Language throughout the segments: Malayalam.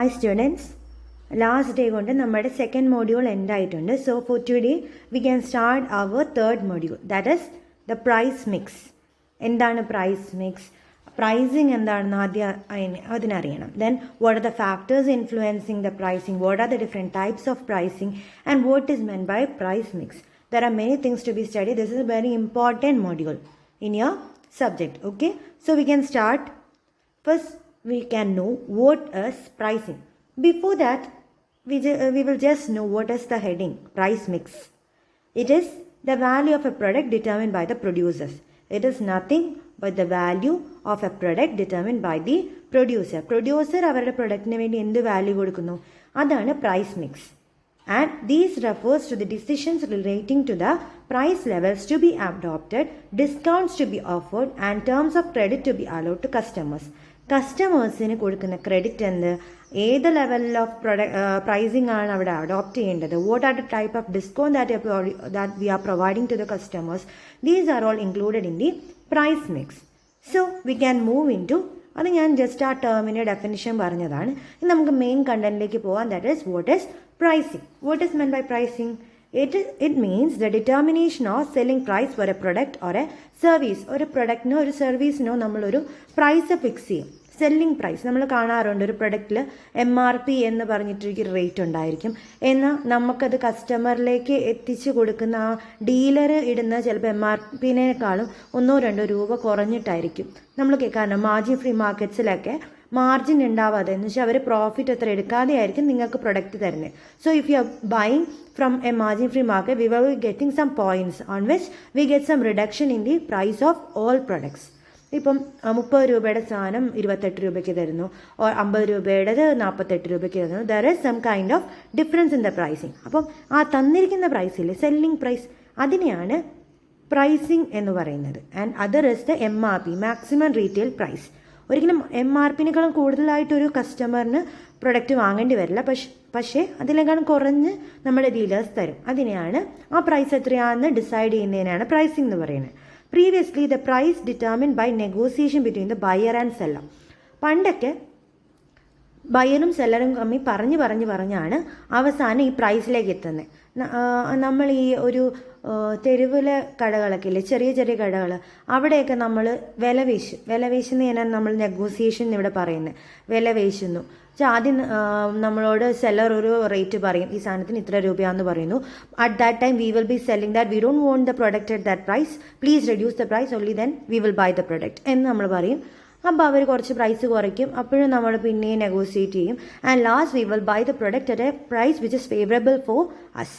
Hi students, last day കൊണ്ട് നമ്മുടെ second module end ആയിട്ടുണ്ട്. So for today we can start our third module, that is the price mix. എന്താണ് price mix? Pricing എന്താണെന്ന് ആദ്യം അതിനറിയണം. Then what are the factors influencing the pricing? What are the different types of pricing? And what is meant by price mix? There are many things to be studied. This is a very important module in your subject. Okay, so we can start. First, we can know what is pricing. Before that, we will just know what is the heading, price mix. It is the value of a product determined by the producers. It is nothing but the value of a product determined by the producer. Producer അവരുടെ പ്രൊഡക്റ്റിന് വേണ്ടി എന്ത് വാല്യൂ കൊടുക്കുന്നു, അതാണ് price mix. And these refers to the decisions relating to the price levels to be adopted, discounts to be offered, and terms of credit to be allowed to customers. കസ്റ്റമേഴ്സിന് കൊടുക്കുന്ന ക്രെഡിറ്റ് എന്ത്, ഏത് ലെവലിൽ ഓഫ് പ്രൈസിംഗ് ആണ് അവിടെ അഡോപ്റ്റ് ചെയ്യേണ്ടത്, what are the type of discount that we are providing to the customers, these are all included in the price mix. So we can move in to, അത് ഞാൻ ജസ്റ്റ് ആ ടേമിൻ്റെ ഡെഫിനിഷൻ പറഞ്ഞതാണ്. ഇനി നമുക്ക് മെയിൻ കണ്ടന്റിലേക്ക് പോകാം. That is what is pricing. What is meant by pricing? It means the determination of selling price for a product or a service. ഒരു പ്രൊഡക്റ്റിനോ ഒരു സർവീസിനോ നമ്മളൊരു പ്രൈസ് ഫിക്സ് ചെയ്യും. സെല്ലിംഗ് പ്രൈസ് നമ്മൾ കാണാറുണ്ട്. ഒരു പ്രൊഡക്റ്റിൽ MRP എന്ന് പറഞ്ഞിട്ടൊരു റേറ്റ് ഉണ്ടായിരിക്കും. എന്നാൽ നമുക്കത് കസ്റ്റമറിലേക്ക് എത്തിച്ചു കൊടുക്കുന്ന ആ ഡീലർ ഇടുന്ന ചിലപ്പോൾ MRPനേക്കാളും 1-2 രൂപ കുറഞ്ഞിട്ടായിരിക്കും നമ്മൾ കേൾക്കാറുണ്ട്. മാർജിൻ ഫ്രീ മാർക്കറ്റ്സിലൊക്കെ മാർജിൻ ഉണ്ടാവാതെ, എന്ന് വെച്ചാൽ അവർ പ്രോഫിറ്റ് അത്ര എടുക്കാതെ ആയിരിക്കും നിങ്ങൾക്ക് പ്രൊഡക്റ്റ് തരുന്നത്. So if you are buying from a margin free market, we will getting some points on which we get some reduction in the price of all products. ഇപ്പം 30 രൂപയുടെ സാധനം 28 രൂപയ്ക്ക് തരുന്നു, ഓർ 50 രൂപയുടേത് 48 രൂപയ്ക്ക് തരുന്നു. There is some kind of difference in the pricing. അപ്പം ആ തന്നിരിക്കുന്ന പ്രൈസില്ലേ, സെല്ലിംഗ് പ്രൈസ്, അതിനെയാണ് പ്രൈസിങ് എന്ന് പറയുന്നത്. And other is the MRP, maximum retail price. ഒരിക്കലും MRPനേക്കാളും കൂടുതലായിട്ടൊരു കസ്റ്റമറിന് പ്രൊഡക്റ്റ് വാങ്ങേണ്ടി വരില്ല, പക്ഷേ അതിനേക്കാളും കുറഞ്ഞ് നമ്മുടെ ഡീലേഴ്സ് തരും. അതിനെയാണ് ആ പ്രൈസ് എത്രയാണെന്ന് ഡിസൈഡ് ചെയ്യുന്നതിനാണ് പ്രൈസിംഗ് എന്ന് പറയുന്നത്. Previously the price determined by negotiation between the buyer and seller. പണ്ടൊക്കെ ബയറും സെല്ലറും തമ്മിൽ പറഞ്ഞാണ് അവസാനം ഈ പ്രൈസിലേക്ക് എത്തുന്നത്. നമ്മൾ ഈ ഒരു തെരുവിലെ കടകളൊക്കെ ഇല്ലേ, ചെറിയ ചെറിയ കടകൾ, അവിടെയൊക്കെ നമ്മൾ വില വേശുന്ന ഞാൻ നമ്മൾ നെഗോസിയേഷൻ ഇവിടെ പറയുന്നത്. വില വേശുന്നു വെച്ചാൽ ആദ്യം നമ്മളോട് സെല്ലർ ഒരു റേറ്റ് പറയും, ഈ സാധനത്തിന് ഇത്ര രൂപയാണെന്ന് പറയുന്നു. At that time we will be selling that we don't want the product at that price, please reduce the price, only then we will buy the product എന്ന് നമ്മൾ പറയും. അപ്പോൾ അവർ കുറച്ച് പ്രൈസ് കുറയ്ക്കും, അപ്പോഴും നമ്മൾ പിന്നെയും നെഗോസിയേറ്റ് ചെയ്യും. And last we will buy the product at a price which is favourable for us,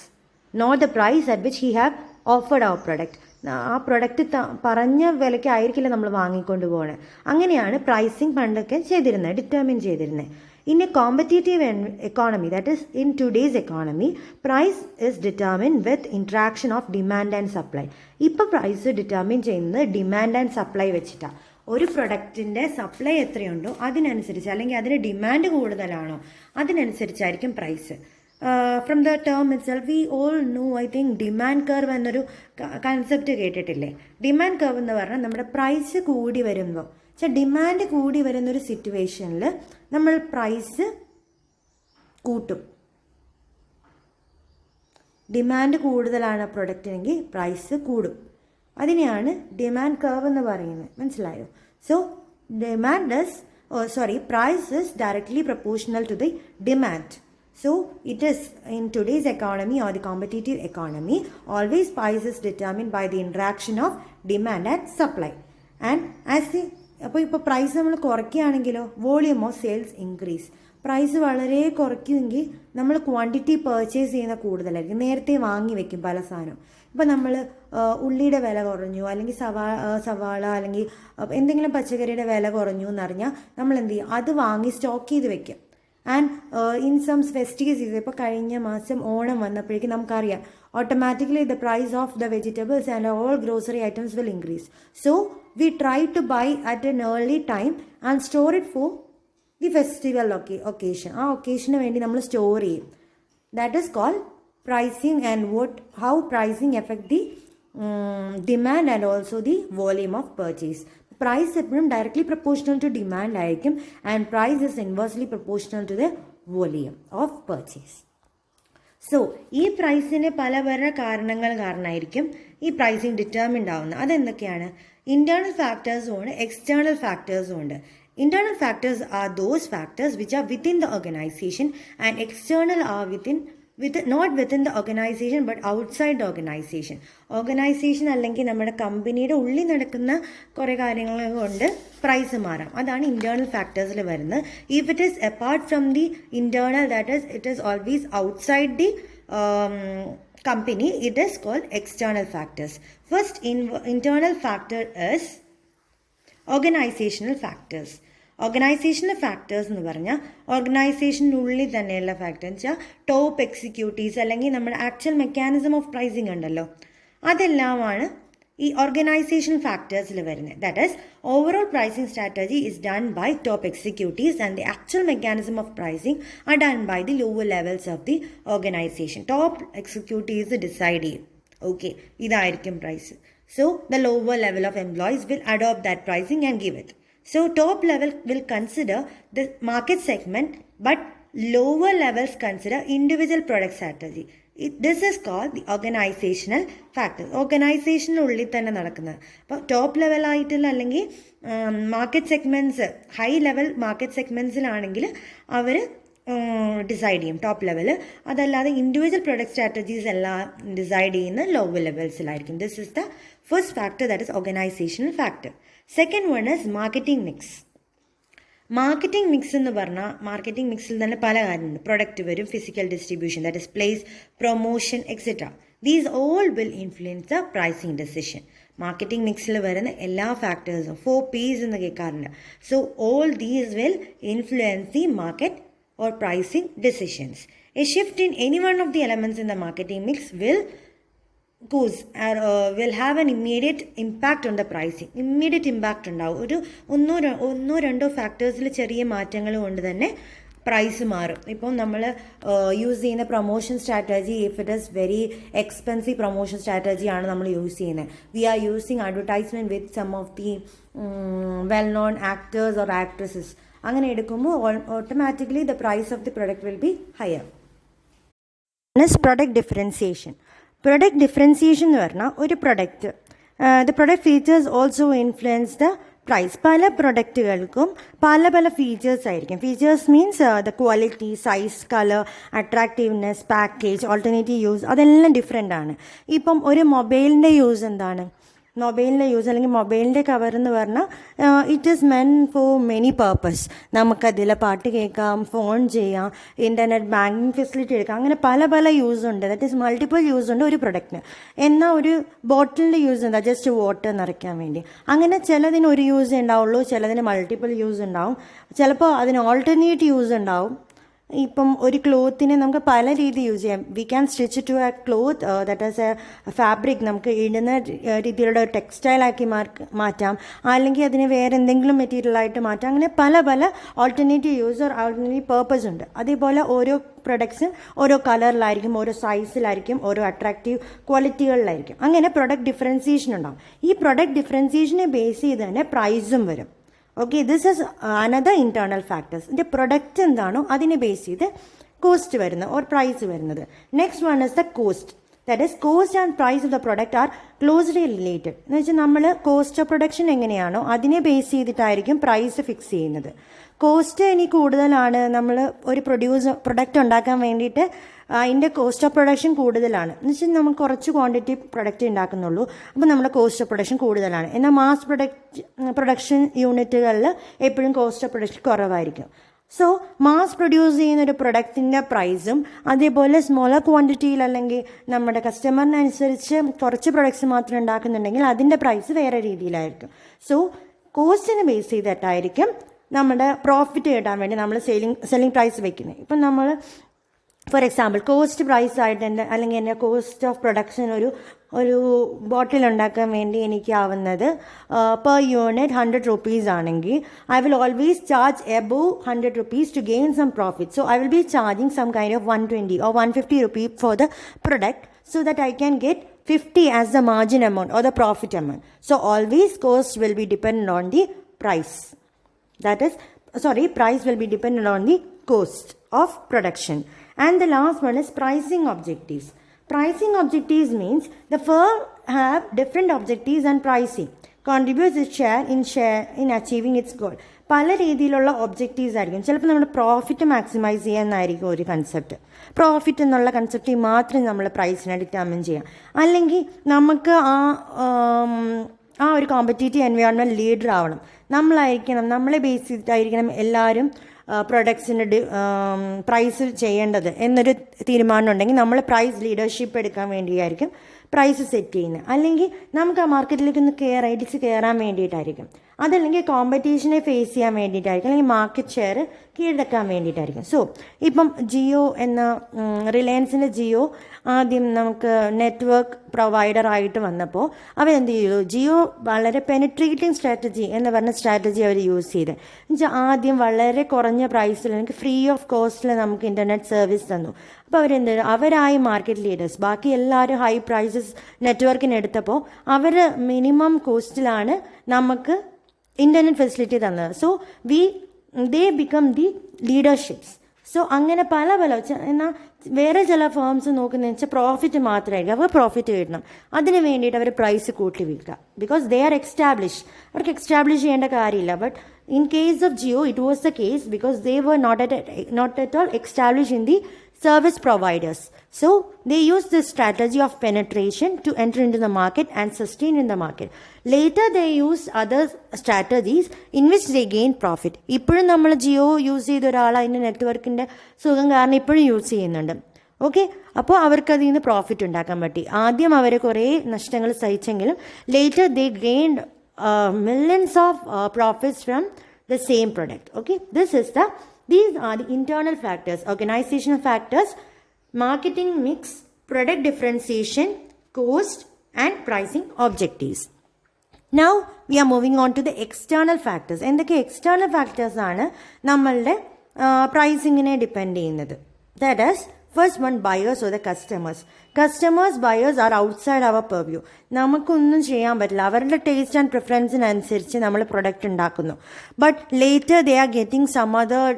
not the price at which he have offered our product. ആ പ്രൊഡക്റ്റ് പറഞ്ഞ വിലയ്ക്ക് ആയിരിക്കില്ല നമ്മൾ വാങ്ങിക്കൊണ്ട് പോകണേ. അങ്ങനെയാണ് പ്രൈസിങ് പണ്ടൊക്കെ ചെയ്തിരുന്നത്, ഡിറ്റർമിൻ ചെയ്തിരുന്നത്. In a competitive economy, that is in today's economy, price is determined with interaction of demand and supply. ഇപ്പോൾ പ്രൈസ് ഡിറ്റർമിൻ ചെയ്യുന്നത് ഡിമാൻഡ് ആൻഡ് സപ്ലൈ വെച്ചിട്ടാണ്. ഒരു പ്രൊഡക്റ്റിൻ്റെ സപ്ലൈ എത്രയുണ്ടോ അതിനനുസരിച്ച്, അല്ലെങ്കിൽ അതിന് ഡിമാൻഡ് കൂടുതലാണോ അതിനനുസരിച്ചായിരിക്കും price. From the term itself we all know, I think demand curve എന്നൊരു കൺസെപ്റ്റ് കേട്ടിട്ടില്ലേ? ഡിമാൻഡ് കർവ് എന്ന് പറഞ്ഞാൽ നമ്മുടെ പ്രൈസ് കൂടി വരുമ്പോൾ, ഡിമാൻഡ് കൂടി വരുന്നൊരു സിറ്റുവേഷനിൽ നമ്മൾ പ്രൈസ് കൂട്ടും. ഡിമാൻഡ് കൂടുതലാണ് പ്രൊഡക്റ്റിനെങ്കിൽ പ്രൈസ് കൂടും. അതിനെയാണ് ഡിമാൻഡ് കർവ് എന്ന് പറയുന്നത്. മനസ്സിലായോ? So price is directly proportional to the demand. So it is in today's economy or the competitive economy, always price is determined by the interaction of demand and supply. And as the ഇപ്പോൾ പ്രൈസ് നമ്മൾ കുറയ്ക്കുകയാണെങ്കിലോ, volume of sales increase. Price വളരെ കുറയ്ക്കുമെങ്കിൽ നമ്മൾ ക്വാണ്ടിറ്റി പർച്ചേസ് ചെയ്യുന്ന കൂടുതലായിരിക്കും, നേരത്തെ വാങ്ങി വെക്കും പല സാധനം. ഇപ്പം നമ്മൾ ഉള്ളിയുടെ വില കുറഞ്ഞു, അല്ലെങ്കിൽ സവാള അല്ലെങ്കിൽ എന്തെങ്കിലും പച്ചക്കറിയുടെ വില കുറഞ്ഞു എന്നറിഞ്ഞാൽ നമ്മൾ എന്ത് ചെയ്യും, അത് വാങ്ങി സ്റ്റോക്ക് ചെയ്ത് വെക്കും. ആൻഡ് ഇൻ സംസ് ഫെസ്റ്റിവൽ സീസൺ, ഇപ്പോൾ കഴിഞ്ഞ മാസം ഓണം വന്നപ്പോഴേക്കും നമുക്കറിയാം, automatically the price of the vegetables and all grocery items will increase. So we try to buy at an early time and store it for the festival occasion. ആ ഒക്കേഷന് വേണ്ടി നമ്മൾ സ്റ്റോർ ചെയ്യും. That is called pricing. And how pricing affect the demand and also the volume of purchase. Price എപ്പോഴും ഡയറക്ട്ലി പ്രൊപ്പോർഷണൽ ടു ഡിമാൻഡ് ആയിരിക്കും and price is inversely proportional to the volume of purchase. So ഈ പ്രൈസിന് പല പല കാരണങ്ങൾ കാരണമായിരിക്കും ഈ പ്രൈസിങ് ഡിറ്റർമിൻഡ് ആവുന്നത്. അതെന്തൊക്കെയാണ്? ഇന്റേണൽ ഫാക്ടേഴ്സും ഉണ്ട്, എക്സ്റ്റേണൽ ഫാക്ടേഴ്സും ഉണ്ട്. Internal factors are those factors which are within the organization and external are not within the organization but outside the organization. Organisation അല്ലെങ്കിൽ നമ്മുടെ കമ്പനിയുടെ ഉള്ളിൽ നടക്കുന്ന കുറേ കാര്യങ്ങൾ കൊണ്ട് പ്രൈസ് മാറാം. അതാണ് ഇന്റേണൽ ഫാക്ടേഴ്സിൽ വരുന്നത്. If it is apart from the internal, that is it is always outside the company, it is called external factors. First internal factor is organisational factors. Organisational factors എന്ന് പറഞ്ഞാൽ ഓർഗനൈസേഷനുള്ളിൽ തന്നെയുള്ള ഫാക്ടർ എന്ന് വെച്ചാൽ ടോപ്പ് എക്സിക്യൂട്ടീവ്സ് അല്ലെങ്കിൽ നമ്മുടെ ആക്ച്വൽ മെക്കാനിസം ഓഫ് പ്രൈസിങ് ഉണ്ടല്ലോ, അതെല്ലാമാണ് ഈ ഓർഗനൈസേഷണൽ ഫാക്ടേഴ്സിൽ വരുന്നത്. That is overall pricing strategy is done by top executives and the actual mechanism of pricing are done by the lower levels of the organisation. Top executives decide ചെയ്യും, ഓക്കെ ഇതായിരിക്കും price. So the lower level of employees will adopt that pricing and give it. So top level will consider the market segment, but lower levels consider individual product strategy. This is called the organizational factors. ഓർഗനൈസേഷനുള്ളിൽ തന്നെ നടക്കുന്നത്. അപ്പോൾ ടോപ്പ് ലെവൽ ആയിട്ടുള്ള അല്ലെങ്കിൽ market segments, high level market സെഗ്മെൻറ്റ്സിലാണെങ്കിൽ അവർ ഡിസൈഡ് ചെയ്യും ടോപ്പ് ലെവൽ. അതല്ലാതെ ഇൻഡിവിജ്വൽ പ്രൊഡക്റ്റ് സ്ട്രാറ്റജീസ് എല്ലാം ഡിസൈഡ് ചെയ്യുന്ന ലോവർ ലെവൽസിലായിരിക്കും. This is the first factor, that is organizational factor. Second one is marketing mix. Marketing mix എന്ന് പറഞ്ഞാൽ മാർക്കറ്റിംഗ് മിക്സിൽ തന്നെ പല കാര്യമുണ്ട്. പ്രൊഡക്റ്റ് വരും, physical distribution, that is place, promotion etcetera. These all will influence the pricing decision. Marketing മിക്സിൽ വരുന്ന എല്ലാ ഫാക്ടേഴ്സും 4 P's എന്ന് കേൾക്കാറുണ്ട്. So all these will influence the market or pricing decisions. A shift in any one of the elements in the marketing mix will have an immediate impact on the pricing. Immediate impact ഉണ്ടാവും. ഒരു ഒന്നോ രണ്ടോ ഫാക്ടേഴ്സിൽ ചെറിയ മാറ്റങ്ങൾ കൊണ്ട് തന്നെ പ്രൈസ് മാറും. ഇപ്പം നമ്മൾ യൂസ് ചെയ്യുന്ന promotion strategy, if it is very expensive promotion strategy ആണ് നമ്മൾ യൂസ് ചെയ്യുന്നത്, we are using advertisement with some of the well known actors or actresses. അങ്ങനെ എടുക്കുമ്പോൾ automatically the price of the product will be higher. Product differentiation. Product differentiation എന്ന് പറഞ്ഞാൽ ഒരു product, the product features also influence the price. പല പ്രൊഡക്റ്റുകൾക്കും പല പല ഫീച്ചേഴ്സ് ആയിരിക്കും. Features means the quality, size, colour, attractiveness, package, alternative use, അതെല്ലാം ഡിഫറെൻ്റ് ആണ്. ഇപ്പം ഒരു മൊബൈലിൻ്റെ യൂസ് എന്താണ്? മൊബൈലിൻ്റെ യൂസ് അല്ലെങ്കിൽ മൊബൈലിൻ്റെ കവർ എന്ന് പറഞ്ഞാൽ it is men for many purpose. നമുക്കതിൽ പാട്ട് കേൾക്കാം, ഫോൺ ചെയ്യാം, ഇൻ്റർനെറ്റ് ബാങ്കിങ് ഫെസിലിറ്റി എടുക്കാം, അങ്ങനെ പല പല യൂസ് ഉണ്ട്. ദാറ്റ് ഈസ് മൾട്ടിപ്പിൾ യൂസ് ഉണ്ട് ഒരു പ്രൊഡക്റ്റിന്. എന്നാൽ ഒരു ബോട്ടിലിൻ്റെ യൂസ് എന്താ? ജസ്റ്റ് വാട്ടർ നിറയ്ക്കാൻ വേണ്ടി. അങ്ങനെ ചിലതിന് ഒരു യൂസ് ഉണ്ടാവുള്ളൂ, ചിലതിന് മൾട്ടിപ്പിൾ യൂസ് ഉണ്ടാവും, ചിലപ്പോൾ അതിന് ഓൾട്ടർനേറ്റ് യൂസ് ഉണ്ടാവും. ഇപ്പം ഒരു ക്ലോത്തിനെ നമുക്ക് പല രീതി യൂസ് ചെയ്യാം. We can stitch to a cloth, that is a fabric, നമുക്ക് ഇടുന്ന രീതിയിലുള്ള ടെക്സ്റ്റൈലാക്കി മാറ്റാം, അല്ലെങ്കിൽ അതിനെ വേറെ എന്തെങ്കിലും മെറ്റീരിയലായിട്ട് മാറ്റാം. അങ്ങനെ പല പല alternative use or alternative purpose ഉണ്ട്. അതേപോലെ ഓരോ പ്രൊഡക്ട്സും ഓരോ കളറിലായിരിക്കും, ഓരോ സൈസിലായിരിക്കും, ഓരോ അട്രാക്റ്റീവ് ക്വാളിറ്റികളിലായിരിക്കും. അങ്ങനെ പ്രൊഡക്റ്റ് ഡിഫറൻസിയേഷൻ ഉണ്ടാകും. ഈ പ്രൊഡക്റ്റ് ഡിഫറൻസിയേഷനെ ബേസ് ചെയ്ത് തന്നെ പ്രൈസും വരും. Okay, this is another internal factors. ഇതിൻ്റെ പ്രൊഡക്റ്റ് എന്താണോ അതിനെ ബേസ് ചെയ്ത് കോസ്റ്റ് വരുന്നത് ഓർ പ്രൈസ് വരുന്നത്. Next one is the cost. That is cost and price of the product are closely related. എന്ന് വെച്ചാൽ നമ്മൾ കോസ്റ്റ് ഓഫ് പ്രൊഡക്ഷൻ എങ്ങനെയാണോ അതിനെ ബേസ് ചെയ്തിട്ടായിരിക്കും പ്രൈസ് ഫിക്സ് ചെയ്യുന്നത്. കോസ്റ്റ് ഇനി കൂടുതലാണ്, നമ്മൾ ഒരു പ്രൊഡക്റ്റ് ഉണ്ടാക്കാൻ വേണ്ടിയിട്ട് അതിൻ്റെ കോസ്റ്റ് ഓഫ് പ്രൊഡക്ഷൻ കൂടുതലാണ് എന്ന് വെച്ചാൽ നമ്മൾ കുറച്ച് ക്വാണ്ടിറ്റി പ്രൊഡക്റ്റ് ഉണ്ടാക്കുന്നുള്ളൂ, അപ്പോൾ നമ്മുടെ കോസ്റ്റ് ഓഫ് പ്രൊഡക്ഷൻ കൂടുതലാണ്. എന്നാൽ മാസ് പ്രൊഡക്ഷൻ യൂണിറ്റുകളിൽ എപ്പോഴും കോസ്റ്റ് ഓഫ് പ്രൊഡക്ഷൻ കുറവായിരിക്കും. സോ മാസ് പ്രൊഡ്യൂസ് ചെയ്യുന്ന ഒരു പ്രൊഡക്റ്റിൻ്റെ പ്രൈസും അതേപോലെ സ്മോളർ ക്വാണ്ടിറ്റിയിൽ അല്ലെങ്കിൽ നമ്മുടെ കസ്റ്റമറിനനുസരിച്ച് കുറച്ച് പ്രൊഡക്ട്സ് മാത്രം ഉണ്ടാക്കുന്നുണ്ടെങ്കിൽ അതിൻ്റെ പ്രൈസ് വേറെ രീതിയിലായിരിക്കും. സോ കോസ്റ്റിനെ ബേസ് ചെയ്തിട്ടായിരിക്കും നമ്മുടെ പ്രോഫിറ്റ് കിട്ടാൻ വേണ്ടി നമ്മൾ സെല്ലിംഗ് പ്രൈസ് വയ്ക്കുന്നത്. ഇപ്പം നമ്മൾ ഫോർ എക്സാമ്പിൾ കോസ്റ്റ് പ്രൈസ് ആയിട്ട് അല്ലെങ്കിൽ എൻ്റെ കോസ്റ്റ് ഓഫ് പ്രൊഡക്ഷൻ ഒരു ബോട്ടിൽ ഉണ്ടാക്കാൻ വേണ്ടി എനിക്കാവുന്നത് പെർ യൂണിറ്റ് 100 rupees ആണെങ്കിൽ I will always charge above 100 rupees to gain some profit. So I will be charging some kind of 120 or 150 rupees for the product so that I can get 50 as the margin amount or the profit amount. So always cost will be dependent on the price. Price will be dependent on the cost of production. And the last one is pricing objectives. Pricing objectives means the firm have different objectives and pricing contributes its share in achieving its goal. പല രീതിയിലുള്ള ഒബ്ജക്റ്റീവ്സ് ആയിരിക്കും. ചിലപ്പോൾ നമ്മൾ പ്രോഫിറ്റ് മാക്സിമൈസ് ചെയ്യാമെന്നായിരിക്കും ഒരു കൺസെപ്റ്റ്. പ്രോഫിറ്റ് എന്നുള്ള കൺസെപ്റ്റിൽ മാത്രം നമ്മൾ പ്രൈസിനെ ഡിറ്റർമിൻ ചെയ്യാം. അല്ലെങ്കിൽ നമുക്ക് ആ ഒരു കോമ്പറ്റീറ്റീവ് എൻവയോൺമെൻറ്റ് ലീഡർ ആവണം. നമ്മളെ ബേസ് ചെയ്തിട്ടായിരിക്കണം എല്ലാവരും പ്രൊഡക്ട്സിൻ്റെ പ്രൈസ് ചെയ്യേണ്ടത് എന്നൊരു തീരുമാനം ഉണ്ടെങ്കിൽ നമ്മൾ പ്രൈസ് ലീഡർഷിപ്പ് എടുക്കാൻ വേണ്ടിയായിരിക്കും പ്രൈസ് സെറ്റ് ചെയ്യുന്നത്. അല്ലെങ്കിൽ നമുക്ക് ആ മാർക്കറ്റിലേക്ക് ഒന്ന് കയറാൻ വേണ്ടിയിട്ടായിരിക്കും. അതല്ലെങ്കിൽ കോമ്പറ്റീഷനെ ഫേസ് ചെയ്യാൻ വേണ്ടിയിട്ടായിരിക്കും, അല്ലെങ്കിൽ മാർക്കറ്റ് ഷെയർ കീഴടക്കാൻ വേണ്ടിയിട്ടായിരിക്കും. സോ ഇപ്പം റിലയൻസിൻ്റെ ജിയോ ആദ്യം നമുക്ക് നെറ്റ്വർക്ക് പ്രൊവൈഡറായിട്ട് വന്നപ്പോൾ അവരെന്ത് ചെയ്തു? ജിയോ വളരെ പെനിട്രേറ്റിംഗ് സ്ട്രാറ്റജി എന്ന് പറഞ്ഞ സ്ട്രാറ്റജി അവർ യൂസ് ചെയ്ത്. എന്നുവെച്ചാൽ ആദ്യം വളരെ കുറഞ്ഞ പ്രൈസിൽ എനിക്ക് ഫ്രീ ഓഫ് കോസ്റ്റിൽ നമുക്ക് ഇൻ്റർനെറ്റ് സർവീസ് തന്നു. അപ്പോൾ അവരായി മാർക്കറ്റ് ലീഡേഴ്സ്. ബാക്കി എല്ലാവരും ഹൈ പ്രൈസസ് നെറ്റ്വർക്കിന് എടുത്തപ്പോൾ അവർ മിനിമം കോസ്റ്റിലാണ് നമുക്ക് ഇൻ്റർനെറ്റ് ഫെസിലിറ്റി തന്നത്. So they become the leaderships. So അങ്ങനെ പല എന്നാൽ വേറെ ചില ഫേംസ് നോക്കുന്നതെന്ന് വെച്ചാൽ പ്രോഫിറ്റ് മാത്രമായിരിക്കും. അവർ പ്രോഫിറ്റ് കിട്ടണം, അതിന് വേണ്ടിയിട്ട് അവർ പ്രൈസ് കൂട്ടി വിൽക്കുക. Because they are establish. അവർക്ക് എക്സ്റ്റാബ്ലിഷ് ചെയ്യേണ്ട കാര്യമില്ല. But in case of Jio, it was the case because they were not at all established in the service providers. So they used this strategy of penetration to enter into the market and sustain in the market. Later they used other strategies in which they gained profit. ഇപ്പോഴും നമ്മൾ ജിയോ യൂസ് ചെയ്ത ഒരാൾ അതിൻ്റെ നെറ്റ്വർക്കിൻ്റെ സുഖം കാരണം ഇപ്പോഴും യൂസ് ചെയ്യുന്നുണ്ട്. ഓക്കെ, അപ്പോൾ അവർക്ക് അതിൽ നിന്ന് പ്രോഫിറ്റ് ഉണ്ടാക്കാൻ പറ്റി. ആദ്യം അവർ കുറേ നഷ്ടങ്ങൾ സഹിച്ചെങ്കിലും later they gained millions of profits from the same product. Okay, these are the internal factors, organizational factors, marketing mix, product differentiation, cost and pricing objectives. Now we are moving on to the external factors. എന്തൊക്കെ external factors ആണ് നമ്മളുടെ പ്രൈസിങ്ങിനെ ഡിപ്പെൻഡ് ചെയ്യുന്നത്? That is, first one, buyers or the customers. Buyers are outside our purview. നമുക്കൊന്നും ചെയ്യാൻ പറ്റില്ല. അവരുടെ ടേസ്റ്റ് ആൻഡ് പ്രിഫറൻസിനനുസരിച്ച് നമ്മൾ പ്രൊഡക്റ്റ് ഉണ്ടാക്കുന്നു. But later they are getting some other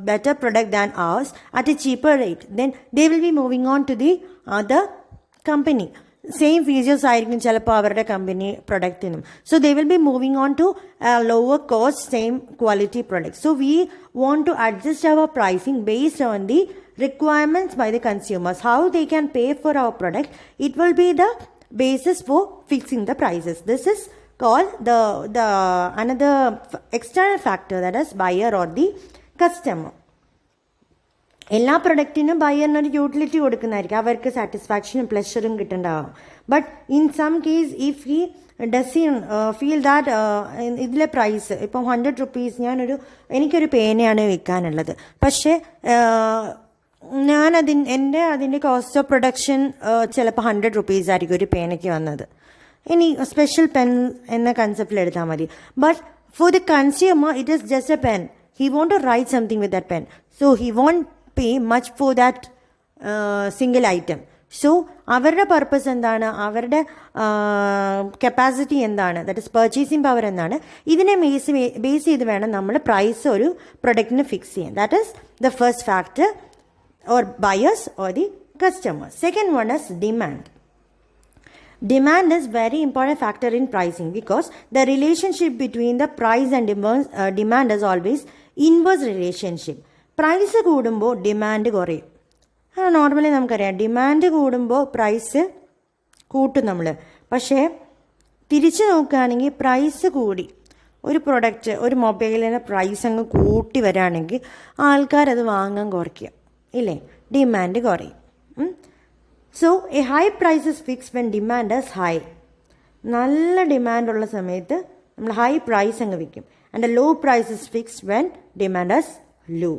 better product than ours at a cheaper rate. Then they will be moving on to the other company. Same features ആയിരിക്കും ചിലപ്പോൾ അവരുടെ കമ്പനി പ്രൊഡക്റ്റിനും. So they will be moving on to lower cost same quality product. So we want to adjust അവർ pricing based on the requirements by the consumers, how they can pay for our product. It will be the basis for fixing the prices. This is called the another external factor, that is buyer or the customer. എല്ലാ പ്രൊഡക്റ്റിനും ബയറിനൊരു യൂട്ടിലിറ്റി കൊടുക്കുന്നതായിരിക്കും, അവർക്ക് സാറ്റിസ്ഫാക്ഷനും പ്ലഷറും കിട്ടേണ്ടതാവും. But in some case if he doesn't feel that ഇതിലെ പ്രൈസ് ഇപ്പം 100 rupees, എനിക്കൊരു പേനയാണ് വിൽക്കാനുള്ളത്, പക്ഷേ അതിൻ്റെ കോസ്റ്റ് ഓഫ് പ്രൊഡക്ഷൻ ചിലപ്പോൾ 100 rupees ആയിരിക്കും ഒരു പേനയ്ക്ക് വന്നത്. ഇനി സ്പെഷ്യൽ പെൻ എന്ന കൺസെപ്റ്റിൽ എടുത്താൽ മതി. But for the consumer it is just a pen. He want to write something with that pen. So he won't pay much for that single item. So അവരുടെ പർപ്പസ് എന്താണ്, അവരുടെ കപ്പാസിറ്റി എന്താണ്, ദാറ്റ് ഇസ് പർച്ചേസിങ് പവർ എന്താണ്, ഇതിനെ ബേസ് ചെയ്ത് വേണം നമ്മൾ പ്രൈസ് ഒരു പ്രൊഡക്റ്റിന് ഫിക്സ് ചെയ്യാൻ. That is the first factor, or buyers or the customers. Second one is demand. Demand is very important factor in pricing because the relationship between the price and demand is always inverse relationship. Price കൂടുമ്പോൾ ഡിമാൻഡ് കുറയും. നോർമലി നമുക്കറിയാം ഡിമാൻഡ് കൂടുമ്പോൾ പ്രൈസ് കൂട്ടും നമ്മൾ. പക്ഷേ തിരിച്ചു നോക്കുകയാണെങ്കിൽ പ്രൈസ് കൂടി ഒരു പ്രൊഡക്റ്റ്, ഒരു മൊബൈലിന് പ്രൈസ് അങ്ങ് കൂട്ടി വരികയാണെങ്കിൽ ആൾക്കാരത് വാങ്ങാൻ കുറയ്ക്കുക, ഇല്ലേ? ഡിമാൻഡ് കുറയും. So a high price is fixed when demand is high. നല്ല ഡിമാൻഡുള്ള സമയത്ത് നമ്മൾ ഹൈ പ്രൈസ് അങ്ങ് വിൽക്കും. And low price is fixed when demand is low.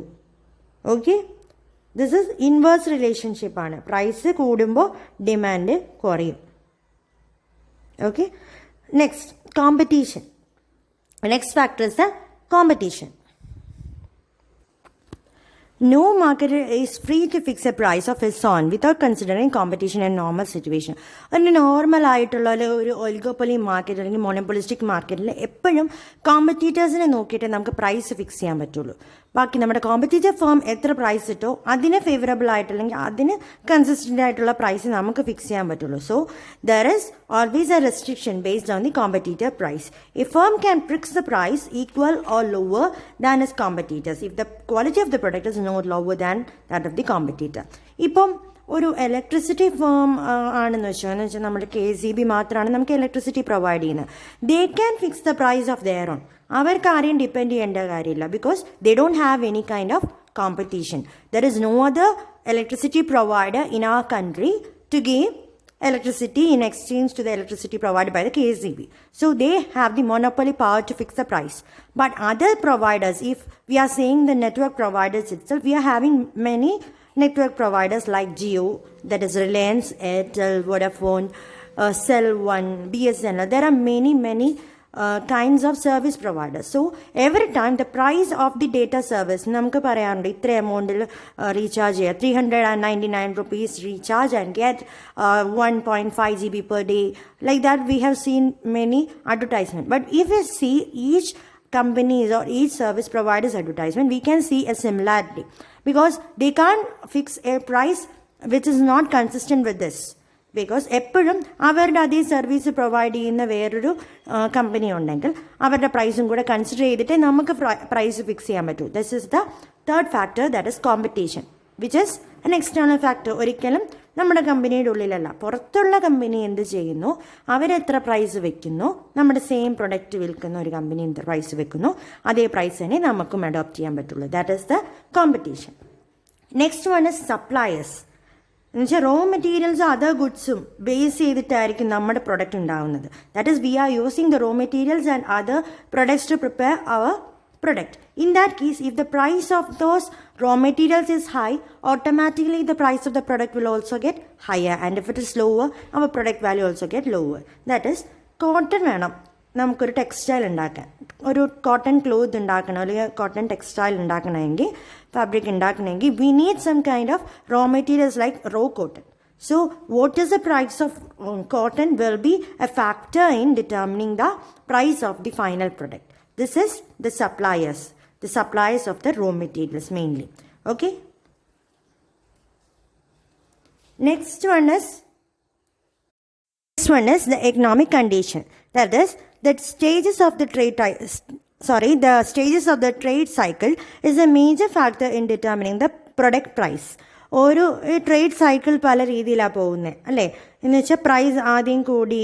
Okay, this is inverse റിലേഷൻഷിപ്പാണ്. പ്രൈസ് കൂടുമ്പോൾ ഡിമാൻഡ് കുറയും. Okay, next competition. Next factor is the competition. No marketer is free to fix a price of his own without considering competition in normal situation. ഒരു നോർമൽ ആയിട്ടുള്ള ഒരു ഒലിഗോപ്പൊളി മാർക്കറ്റ് അല്ലെങ്കിൽ മോണോപ്പൊളിസ്റ്റിക് മാർക്കറ്റിൽ എപ്പോഴും കോമ്പറ്റീറ്റേഴ്സിനെ നോക്കിയിട്ട് നമുക്ക് പ്രൈസ് ഫിക്സ് ചെയ്യാൻ പറ്റുള്ളൂ. ബാക്കി നമ്മുടെ കോമ്പറ്റീറ്റീവ് ഫേം എത്ര പ്രൈസ് ഇട്ടോ അതിന് ഫേവറബിൾ ആയിട്ടില്ലെങ്കിൽ അതിന് കൺസിസ്റ്റൻ്റ് ആയിട്ടുള്ള പ്രൈസ് നമുക്ക് ഫിക്സ് ചെയ്യാൻ പറ്റുള്ളൂ. So there is always a restriction based on the competitive price. A firm can fix the price equal or lower than is competitors if the quality of the product is not lower than that of the competitor. ഇപ്പം ഒരു ഇലക്ട്രിസിറ്റി ഫേം ആണെന്ന് വെച്ചാൽ നമ്മുടെ KCB മാത്രമാണ് നമുക്ക് ഇലക്ട്രിസിറ്റി പ്രൊവൈഡ് ചെയ്യുന്നത്. They can fix the price of their own. അവർക്ക് ആരെയും ഡിപ്പെൻഡ് ചെയ്യേണ്ട കാര്യമില്ല because they don't have any kind of competition. There is no other electricity provider in our country to give electricity in exchange to the electricity provided by the KCB. So they have the monopoly power to fix the price. But other providers, if we are saying the network providers itself, we are having many network providers like Jio, that is Reliance, Airtel, Vodafone, Cell One, BSNL. There are many kinds of service providers. So every time the price of the data service നമുക്ക് പറയാറുണ്ട് ഇത്ര എമൗണ്ടിൽ റീചാർജ് ചെയ്യുക, 399 rupees recharge and get 1.5 GB per day. Like that we have seen many advertisement. But if we see each companies or each service providers advertisement, we can see a similarity because they can't fix a price which is not consistent with this. Because എപ്പോഴും അവരുടെ അതേ സർവീസ് പ്രൊവൈഡ് ചെയ്യുന്ന വേറൊരു കമ്പനി ഉണ്ടെങ്കിൽ അവരുടെ പ്രൈസും കൂടെ കൺസിഡർ ചെയ്തിട്ട് നമുക്ക് പ്രൈസ് ഫിക്സ് ചെയ്യാൻ പറ്റൂ. This is the third factor, that is competition, which is an external factor. ഒരിക്കലും നമ്മുടെ കമ്പനിയുടെ ഉള്ളിലല്ല, പുറത്തുള്ള കമ്പനി എന്ത് ചെയ്യുന്നു, അവരെത്ര പ്രൈസ് വെക്കുന്നു, നമ്മുടെ സെയിം പ്രൊഡക്റ്റ് വിൽക്കുന്ന ഒരു കമ്പനി എന്ത് പ്രൈസ് വെക്കുന്നു, അതേ പ്രൈസ് തന്നെ നമുക്കും അഡോപ്റ്റ് ചെയ്യാൻ പറ്റുള്ളൂ. That is the competition. Next one is suppliers. എന്നുവെച്ചാൽ റോ മെറ്റീരിയൽസും അതർ ഗുഡ്സും ബേസ് ചെയ്തിട്ടായിരിക്കും നമ്മുടെ പ്രൊഡക്റ്റ് ഉണ്ടാകുന്നത്. That is we are using the raw materials and other products to prepare our product. In that case, if the price of those raw materials is high, automatically the price of the product will also get higher, and if it is lower, our product value also get lower. That is, cotton വേണം നമുക്കൊരു ടെക്സ്റ്റൈൽ ഉണ്ടാക്കാൻ, ഒരു കോട്ടൺ ക്ലോത്ത് ഉണ്ടാക്കണം അല്ലെങ്കിൽ കോട്ടൺ ടെക്സ്റ്റൈൽ ഉണ്ടാക്കണമെങ്കിൽ, ഫാബ്രിക് ഉണ്ടാക്കണമെങ്കിൽ we need some kind of raw materials like raw cotton. So what is the price of cotton will be a factor in determining the price of the final product. This is the suppliers of the raw materials mainly. Okay. Next one is the economic condition. That is, the stages of the trade cycle is a major factor in determining the product price. ഒരു ട്രേഡ് സൈക്കിൾ പല രീതിയിലാണ് പോകുന്നത് അല്ലേ. എന്ന് വെച്ചാൽ പ്രൈസ് ആദ്യം കൂടി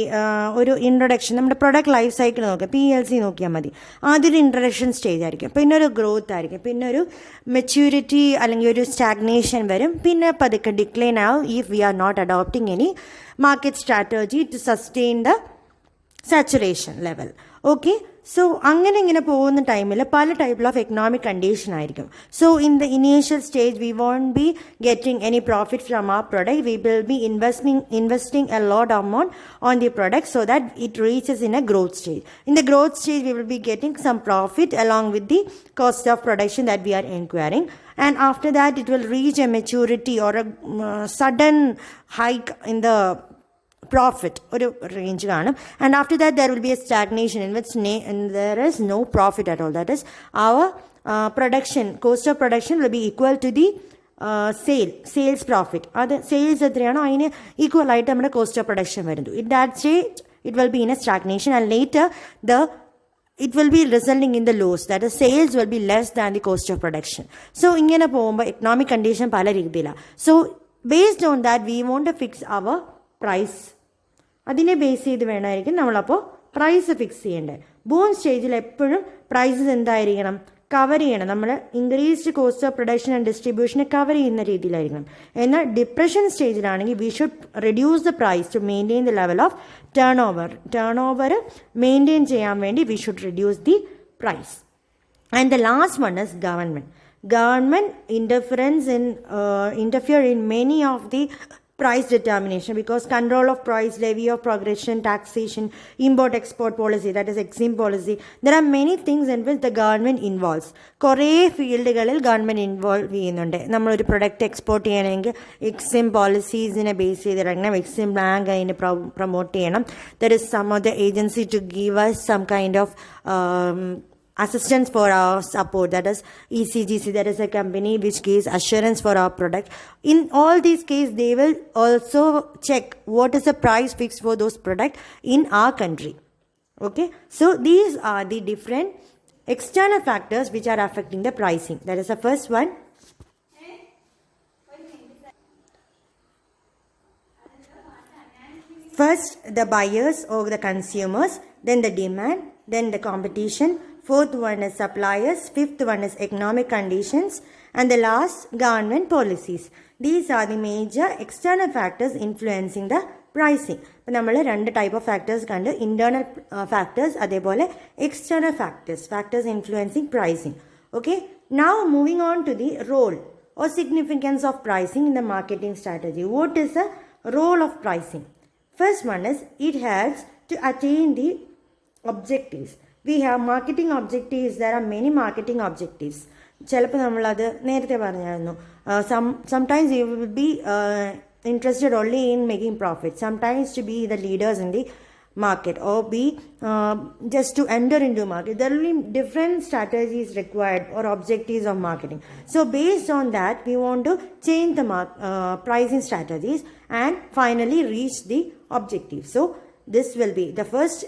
ഒരു ഇൻട്രൊഡക്ഷൻ, നമ്മുടെ പ്രൊഡക്റ്റ് ലൈഫ് സൈക്കിൾ നോക്കാം, PLC നോക്കിയാൽ മതി. ആദ്യം ഒരു ഇൻട്രൊഡക്ഷൻ സ്റ്റേജ് ആയിരിക്കും, പിന്നെ ഒരു ഗ്രോത്ത് ആയിരിക്കും, പിന്നെ ഒരു മെച്യൂരിറ്റി അല്ലെങ്കിൽ ഒരു സ്റ്റാഗ്നേഷൻ വരും, പിന്നെ പതുക്കെ ഡിക്ലൈൻ ആവും if we are not adopting any market strategy to sustain the saturation level. Okay. So ഇങ്ങനെ പോകുന്ന ടൈമിൽ പല ടൈപ്പിൽ ഓഫ് എക്കണോമിക് കണ്ടീഷൻ ആയിരിക്കും. So in the initial stage we won't be getting any profit from our product. We will be investing a lot amount on the product so that it reaches in a growth stage. In the growth stage we will be getting some profit along with the cost of production that we are incurring, and after that it will reach a maturity or a sudden hike in the profit ഒരു റേഞ്ച് കാണും, and after that there will be a stagnation in which there is no profit at all. That is, our production cost of production will be equal to the sales profit. അത് സെയിൽസ് എത്രയാണോ അതിന് ഈക്വൽ ആയിട്ട് നമ്മുടെ കോസ്റ്റ് ഓഫ് പ്രൊഡക്ഷൻ വരുന്നു. In that stage it will be in a stagnation, and later it will be resulting in the loss. That is, sales will be less than the cost of production. So ഇങ്ങനെ പോകുമ്പോൾ എക്കണോമിക് കണ്ടീഷൻ പല രീതിയിലാണ്. So based on that we want to fix our price. അതിനെ ബേസ് ചെയ്ത് വേണമായിരിക്കും നമ്മളപ്പോൾ പ്രൈസ് ഫിക്സ് ചെയ്യേണ്ടത്. ബൂം സ്റ്റേജിൽ എപ്പോഴും പ്രൈസസ് എന്തായിരിക്കണം, കവർ ചെയ്യണം. നമ്മൾ increased cost of production and ഡിസ്ട്രിബ്യൂഷനെ കവർ ചെയ്യുന്ന രീതിയിലായിരിക്കണം. എന്നാൽ ഡിപ്രഷൻ സ്റ്റേജിലാണെങ്കിൽ we should reduce the price to maintain the level of turnover maintain ചെയ്യാൻ വേണ്ടി we should reduce the price. And the last one is government interfere in many of the price determination, because control of price, levy of progression, taxation, import export policy, that is exim policy, there are many things in which the government involves. കുറേ ഫീൽഡുകളിൽ ഗവൺമെൻറ് ഇൻവോൾവ് ചെയ്യുന്നുണ്ട്. നമ്മളൊരു പ്രൊഡക്റ്റ് എക്സ്പോർട്ട് ചെയ്യണമെങ്കിൽ എക്സിം പോളിസീസിനെ ബേസ് ചെയ്തിറങ്ങണം, എക്സിം ബാങ്ക് അതിനെ പ്രൊമോട്ട് ചെയ്യണം. There is some of the agency to give us some kind of assistance for our support, that is ECGC, that is a company which gives assurance for our product. In all these cases, they will also check what is the price fixed for those products in our country. Okay, so these are the different external factors which are affecting the pricing. That is the first one. First, the buyers or the consumers, then the demand, then the competition. Fourth one is suppliers. Fifth one is economic conditions. And the last, government policies. These are the major external factors influencing the pricing. ഇപ്പോൾ നമ്മൾ രണ്ട് ടൈപ്പ് ഓഫ് ഫാക്ടേഴ്സ് കണ്ട്, ഇന്റേണൽ ഫാക്ടേഴ്സ്, അതേപോലെ external factors influencing pricing. Okay, now moving on to the role or significance of pricing in the marketing strategy. What is the role of pricing? First one is it helps to attain the objectives. We have marketing objectives. There are many marketing objectives. ചിലപ്പോൾ നമ്മളത് നേരത്തെ പറഞ്ഞായിരുന്നു. Sometimes you will be interested only in making profit. Sometimes to be the leaders in the market or be just to enter into market. There will be different strategies required or objectives of marketing. So based on that, we want to change the pricing strategies and finally reach the objective. So this will be the first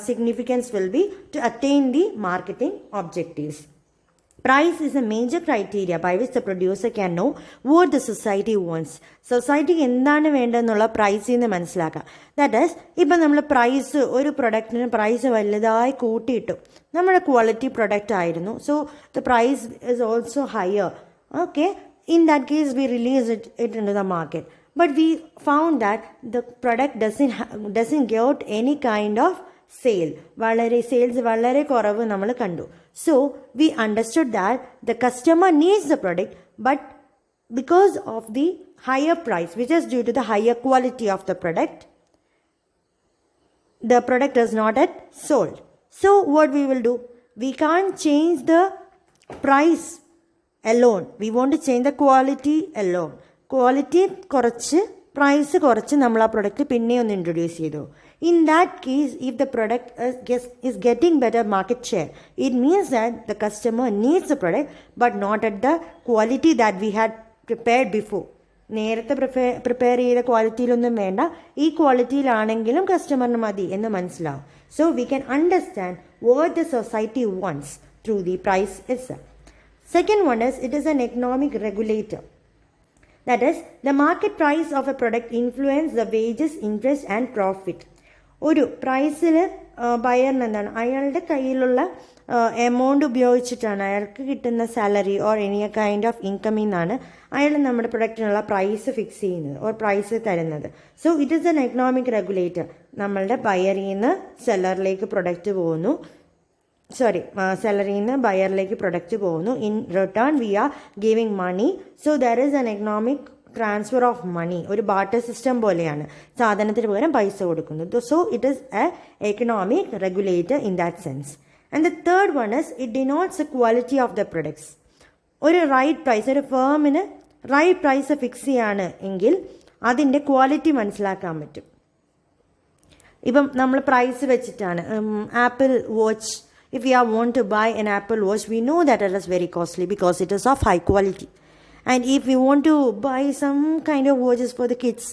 significance will be to attain the marketing objectives. Price is a major criteria by which the producer can know what the society wants. Society എന്താണ് വേണ്ടതെന്നുള്ള പ്രൈസിൽ നിന്ന് മനസ്സിലാക്കാം. ദാറ്റ് ഈസ്, ഇപ്പം നമ്മൾ പ്രൈസ്, ഒരു പ്രൊഡക്റ്റിന് പ്രൈസ് വലുതായി കൂട്ടിയിട്ടു. നമ്മുടെ ക്വാളിറ്റി പ്രൊഡക്റ്റ് ആയിരുന്നു, so the price is also higher. Okay, in that case we release it into the market. But we found that the product doesn't get any kind of sales വളരെ കുറവ് നമ്മൾ കണ്ടു. So we understood that the customer needs the product, but because of the higher price, which is due to the higher quality of the product is not yet sold. So what we will do? We can't change the price alone. We want to change the quality alone. Quality കുറച്ച് പ്രൈസ് കുറച്ച് നമ്മൾ ആ പ്രൊഡക്റ്റ് പിന്നെ ഒന്ന് ഇൻട്രൊഡ്യൂസ് ചെയ്തു. In that case, if the product is getting better market share, it means that the customer needs the product but not at the quality that we had prepared before. നേരത്തെ പ്രിപ്പയർ ചെയ്ത ക്വാളിറ്റിയിലൊന്നും വേണ്ട, ഈ ക്വാളിറ്റിയിലാണെങ്കിലും കസ്റ്റമറിന് മതി എന്ന് മനസ്സിലാവും. So we can understand what the society wants through the price itself. Second one is, it is an economic regulator. That is, the market price of a product influence the wages, interest and profit. ഒരു പ്രൈസിൽ ബയറിന് എന്താണ്, അയാളുടെ കയ്യിലുള്ള എമൗണ്ട് ഉപയോഗിച്ചിട്ടാണ് അയാൾക്ക് കിട്ടുന്ന salary or any kind of ഇൻകമിൽ നിന്നാണ് അയാൾ നമ്മുടെ പ്രൊഡക്റ്റിനുള്ള പ്രൈസ് ഫിക്സ് ചെയ്യുന്നത് ഓർ പ്രൈസ് തരുന്നത്. So it is an economic regulator. നമ്മളുടെ ബയറിൽ നിന്ന് സെല്ലറിലേക്ക് പ്രൊഡക്റ്റ് പോകുന്നു, സെല്ലറിൽ നിന്ന് ബയറിലേക്ക് പ്രൊഡക്റ്റ് പോകുന്നു. In return we are giving money. So there is an economic transfer of money. ഒരു ബാർട്ടർ സിസ്റ്റം പോലെയാണ്, സാധനത്തിന് പകരം പൈസ കൊടുക്കുന്നത്. So it is a economic regulator in that sense. And the third one is, it denotes the quality of the products. ഒരു റൈറ്റ് പ്രൈസ്, ഒരു ഫേമിന് റൈറ്റ് പ്രൈസ് ഫിക്സ് ചെയ്യാണ് എങ്കിൽ അതിൻ്റെ ക്വാളിറ്റി മനസ്സിലാക്കാൻ പറ്റും. ഇപ്പം നമ്മൾ പ്രൈസ് വെച്ചിട്ടാണ് apple watch, if we want to buy an Apple watch, we know that it is very costly because it is of high quality. And if we want to buy some kind of watches for the kids,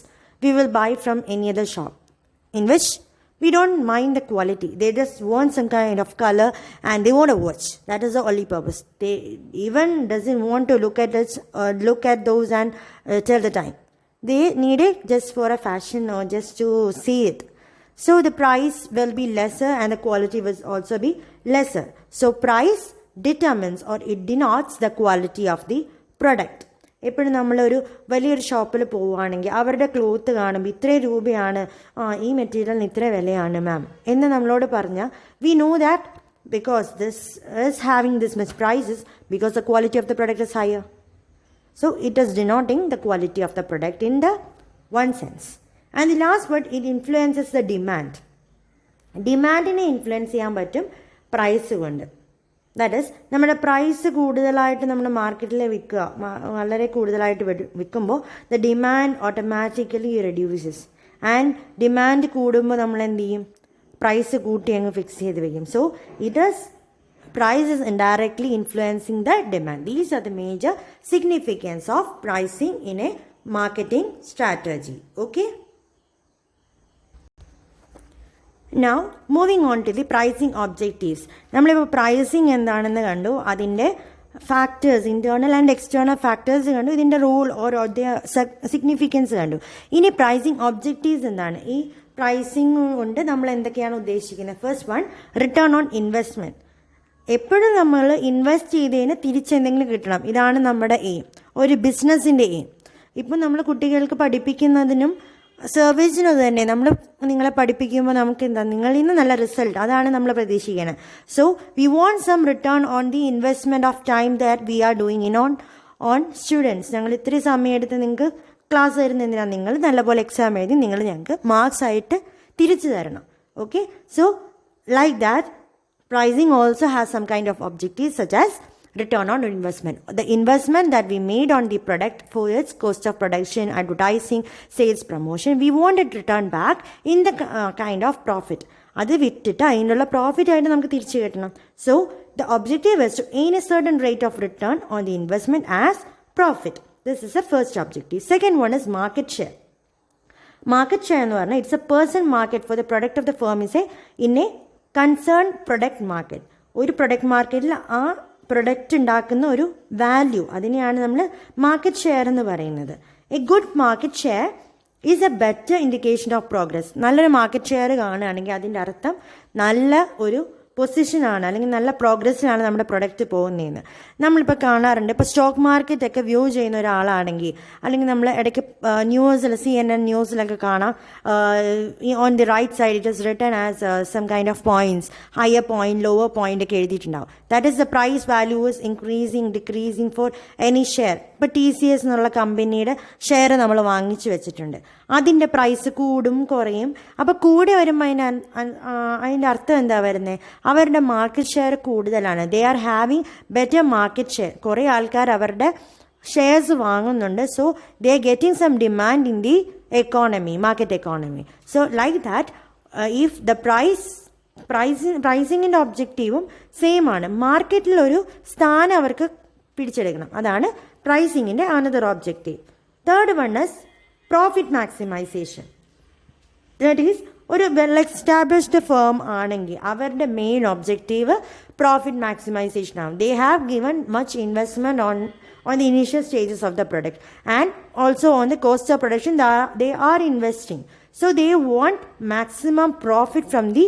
we will buy from any other shop in which we don't mind the quality. They just want some kind of color and they want a watch. That is the only purpose. They even doesn't want to look at those and tell the time. They need it just for a fashion or just to see it. So the price will be lesser and the quality will also be lesser. So price determines or it denotes the quality of the product. എപ്പോഴും നമ്മളൊരു വലിയൊരു ഷോപ്പിൽ പോവുകയാണെങ്കിൽ അവരുടെ ക്ലോത്ത് കാണുമ്പോൾ ഇത്ര രൂപയാണ്, ഈ മെറ്റീരിയലിന് ഇത്ര വിലയാണ് മാം എന്ന് നമ്മളോട് പറഞ്ഞാൽ, we know that because this is having this much prices because the quality of the product is higher. So it is denoting the quality of the product in the one sense. And the last word, it influences the demand. ഡിമാൻഡിനെ ഇൻഫ്ലുവൻസ് ചെയ്യാൻ പറ്റും പ്രൈസ് കൊണ്ട്. ദാറ്റ് ഈസ് നമ്മുടെ പ്രൈസ് കൂടുതലായിട്ട് നമ്മൾ മാർക്കറ്റിൽ വിൽക്കുക, വളരെ കൂടുതലായിട്ട് വിൽക്കുമ്പോൾ the demand automatically reduces. And demand കൂടുമ്പോൾ നമ്മൾ എന്ത് ചെയ്യും? പ്രൈസ് കൂട്ടി അങ്ങ് ഫിക്സ് ചെയ്ത് വയ്ക്കും. So it is price is indirectly influencing the demand. These are the major significance of pricing in a marketing strategy. Okay. Now moving on to the pricing objectives. നമ്മളിപ്പോൾ പ്രൈസിങ് എന്താണെന്ന് കണ്ടു, അതിൻ്റെ factors, internal and external factors കണ്ടു, ഇതിൻ്റെ റോൾ ഓർ സിഗ്നിഫിക്കൻസ് കണ്ടു. ഇനി പ്രൈസിങ് ഒബ്ജക്റ്റീവ്സ് എന്താണ്? ഈ പ്രൈസിങ് കൊണ്ട് നമ്മൾ എന്തൊക്കെയാണ് ഉദ്ദേശിക്കുന്നത്? First one, return on investment. എപ്പോഴും നമ്മൾ ഇൻവെസ്റ്റ് ചെയ്തതിന് തിരിച്ചെന്തെങ്കിലും കിട്ടണം. ഇതാണ് നമ്മുടെ എയിം, ഒരു ബിസിനസ്സിൻ്റെ എയിം. ഇപ്പം നമ്മൾ കുട്ടികൾക്ക് പഠിപ്പിക്കുന്നതിനും സർവീസിനും തന്നെ നമ്മൾ നിങ്ങളെ പഠിപ്പിക്കുമ്പോൾ നമുക്ക് എന്താ, നിങ്ങളിൽ നിന്ന് നല്ല റിസൾട്ട്, അതാണ് നമ്മൾ പ്രതീക്ഷിക്കുന്നത്. So we want some return on the investment of time that we are doing in on students. ഞങ്ങൾ ഇത്രയും സമയം എടുത്ത് നിങ്ങൾക്ക് ക്ലാസ് തരുന്ന എന്തിനാണ്? നിങ്ങൾ നല്ലപോലെ എക്സാം എഴുതി നിങ്ങൾ ഞങ്ങൾക്ക് മാർക്സ് ആയിട്ട് തിരിച്ചു തരണം. Okay, so like that pricing also has some kind of objectives such as return on investment. The investment that we made on the product for its cost of production, advertising, sales, promotion, we want it returned back in the kind of profit. അത് വിറ്റിട്ട് അതിനുള്ള പ്രോഫിറ്റ് ആയിട്ട് നമുക്ക് തിരിച്ചു കിട്ടണം. So the objective is to earn a certain rate of return on the investment as profit. This is the first objective. Second one is market share. Market share എന്ന് പറഞ്ഞാൽ it's a percent market for the product of the firm is in a concern product market. ഒരു പ്രൊഡക്റ്റ് മാർക്കറ്റിൽ ആ പ്രൊഡക്റ്റ് ഉണ്ടാക്കുന്ന ഒരു വാല്യൂ, അതിനെയാണ് നമ്മൾ മാർക്കറ്റ് ഷെയർ എന്ന് പറയുന്നത്. A good market share is A better indication of progress. നല്ലൊരു മാർക്കറ്റ് ഷെയർ കാണുകയാണെങ്കിൽ അതിൻ്റെ അർത്ഥം നല്ല ഒരു പൊസിഷനാണ്, അല്ലെങ്കിൽ നല്ല പ്രോഗ്രസ്സിലാണ് നമ്മുടെ പ്രൊഡക്റ്റ് പോകുന്നതെന്ന്. നമ്മളിപ്പോൾ കാണാറുണ്ട്. ഇപ്പോൾ സ്റ്റോക്ക് മാർക്കറ്റൊക്കെ വ്യൂ ചെയ്യുന്ന ഒരാളാണെങ്കിൽ, അല്ലെങ്കിൽ നമ്മൾ ഇടയ്ക്ക് ന്യൂസിൽ CNN ന്യൂസിലൊക്കെ കാണാം, on the right side it is written as some kind of points, higher point, lower point ഒക്കെ എഴുതിയിട്ടുണ്ടാവും. That is the price value is increasing decreasing for any share. ഇപ്പോൾ TCS എന്നുള്ള കമ്പനിയുടെ ഷെയർ നമ്മൾ വാങ്ങിച്ചു വെച്ചിട്ടുണ്ട്, അതിൻ്റെ പ്രൈസ് കൂടും കുറയും. അപ്പോൾ കൂടി വരുമ്പോൾ അതിൻ്റെ അർത്ഥം എന്താ വരുന്നത്? അവരുടെ മാർക്കറ്റ് ഷെയർ കൂടുതലാണ്. They are having better market share. കുറേ ആൾക്കാർ അവരുടെ ഷെയർസ് വാങ്ങുന്നുണ്ട്. So they are getting some demand in the economy, market economy. So like that if the പ്രൈസിങ്ങിൻ്റെ ഒബ്ജക്റ്റീവും സെയിം ആണ്. മാർക്കറ്റിലൊരു സ്ഥാനം അവർക്ക് പിടിച്ചെടുക്കണം. അതാണ് പ്രൈസിങ്ങിൻ്റെ another objective. Third one is profit maximization. That is ഒരു വെൽ എസ്റ്റാബ്ലിഷ്ഡ് ഫേം ആണെങ്കിൽ അവരുടെ മെയിൻ ഒബ്ജക്റ്റീവ് പ്രോഫിറ്റ് മാക്സിമൈസേഷൻ ആണ്. They have given much investment on the initial stages of the product and also on the cost of production they are investing. So they want maximum profit from the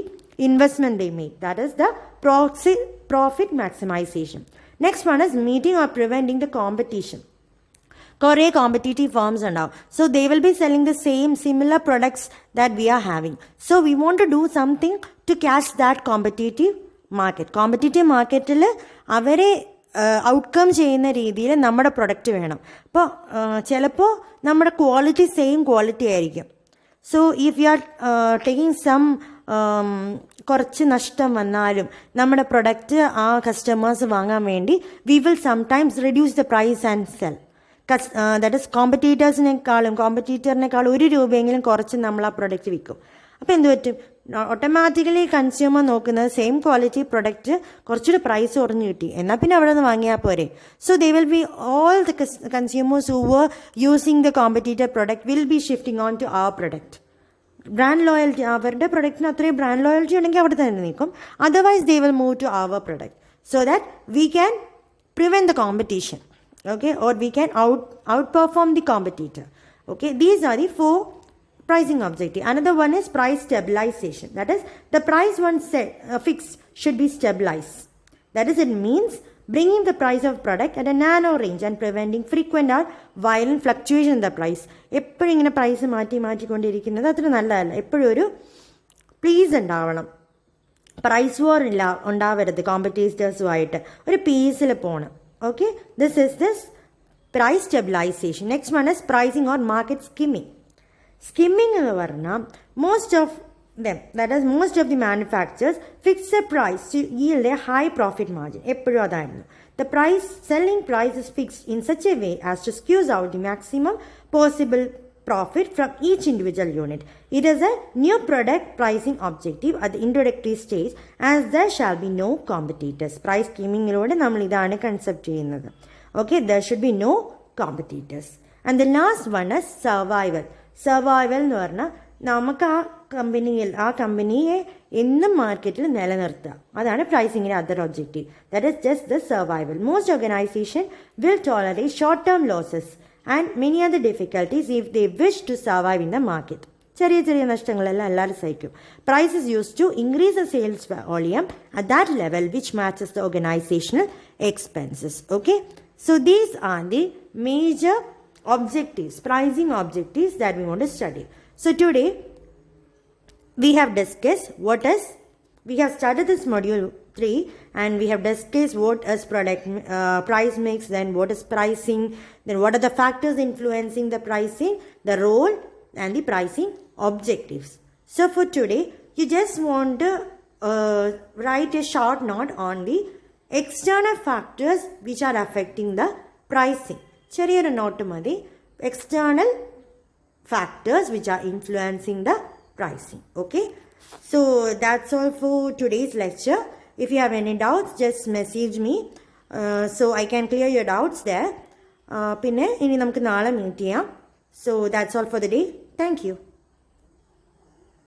investment they made. That is the profit maximization. Next one is meeting or preventing the competition. കുറേ കോമ്പറ്റീറ്റീവ് ഫേംസ് ഉണ്ടാവും. So they will be selling the similar products that we are having. So we want to do something to catch that competitive market. Competitive മാർക്കറ്റിൽ അവരെ ഔട്ട്കം ചെയ്യുന്ന രീതിയിൽ നമ്മുടെ പ്രൊഡക്റ്റ് വേണം. അപ്പോൾ ചിലപ്പോൾ നമ്മുടെ ക്വാളിറ്റി സെയിം ക്വാളിറ്റി ആയിരിക്കും. So if you are taking some കുറച്ച് നഷ്ടം വന്നാലും നമ്മുടെ പ്രൊഡക്റ്റ് ആ കസ്റ്റമേഴ്സ് വാങ്ങാൻ വേണ്ടി we will sometimes reduce the price and sell. That is കോമ്പറ്റീറ്ററിനേക്കാളും ₹1 കുറച്ച് നമ്മൾ ആ പ്രൊഡക്റ്റ് വിൽക്കും. അപ്പോൾ എന്ത് പറ്റും? ഓട്ടോമാറ്റിക്കലി കൺസ്യൂമർ നോക്കുന്നത് സെയിം ക്വാളിറ്റി പ്രൊഡക്റ്റ് കുറച്ചൊരു പ്രൈസ് കുറഞ്ഞു കിട്ടി, എന്നാൽ പിന്നെ അവിടെ നിന്ന് വാങ്ങിയാൽ പോരെ. So they will be all the consumers who were using the competitor product will be shifting on to our product. Brand loyalty, അവരുടെ പ്രൊഡക്റ്റിന് അത്രയും ബ്രാൻഡ് ലോയൽറ്റി ഉണ്ടെങ്കിൽ അവിടെ തന്നെ നിൽക്കും. Otherwise they will move to our product so that we can prevent the competition. Okay, or we can outperform the competitor. Okay, these are the 4 pricing objective. Another one is price stabilization. That is, the price once set fixed should be stabilized. That is, it means bringing the price of product at a narrow range and preventing frequent or violent fluctuation in the price. എപ്പോഴും ഇങ്ങനെ പ്രൈസ് മാറ്റിക്കൊണ്ടിരിക്കുന്നത് അത്ര നല്ലതല്ല. എപ്പോഴും ഒരു പ്ലീസ് ഉണ്ടാവണം, പ്രൈസ് വാർ ഉണ്ടാവരുത്. കോമ്പറ്റീറ്റേഴ്സുമായിട്ട് ഒരു പീസിൽ പോകണം. Okay, this is this price stabilization. Next one is pricing or market skimming. skimming എന്ന് പറഞ്ഞാൽ most of them, that is most of the manufacturers, fix a price to yield a high profit margin. എപ്പോഴും അതായിരുന്നു. The selling price is fixed in such a way as to squeeze out the maximum possible profit from each individual unit. It is a new product pricing objective at the introductory stage, as there shall be no competitors. Price skimming-ലൂടെ നമ്മൾ ഇതാണ് കൺസെപ്റ്റ് ചെയ്യുന്നത്. Okay, there should be no competitors. And the last one is survival. Survival എന്ന് പറഞ്ഞാൽ നമുക്ക് ആ കമ്പനിയെ എന്നും മാർക്കറ്റിൽ നിലനിർത്തുക. അതാണ് പ്രൈസിങ്ങിൻ്റെ other objective. That is just the survival. Most organization will tolerate short term losses and many other difficulties if they wish to survive in the market. ചെറിയ ചെറിയ നഷ്ടങ്ങളെല്ലാം എല്ലാവരും സഹിക്കും. Price is use to increase the sales volume at that level which matches the organizational expenses. Okay, so these are the major objectives, pricing objectives that we want to study. So today we have discussed we have started this module 3 and we have discussed what is product price mix, then what is pricing, then what are the factors influencing the pricing, the role and the pricing objectives. So for today you just want to write a short note on the external factors which are affecting the pricing. ചെറിയൊരു നോട്ട് മതി. External factors which are influencing the pricing. Okay, so that's all for today's lecture. If you have any doubts, just message me so I can clear your doubts there. പിന്നെ ഇനി നമുക്ക് നാളെ മീറ്റ് ചെയ്യാം. So that's all for the day. Thank you.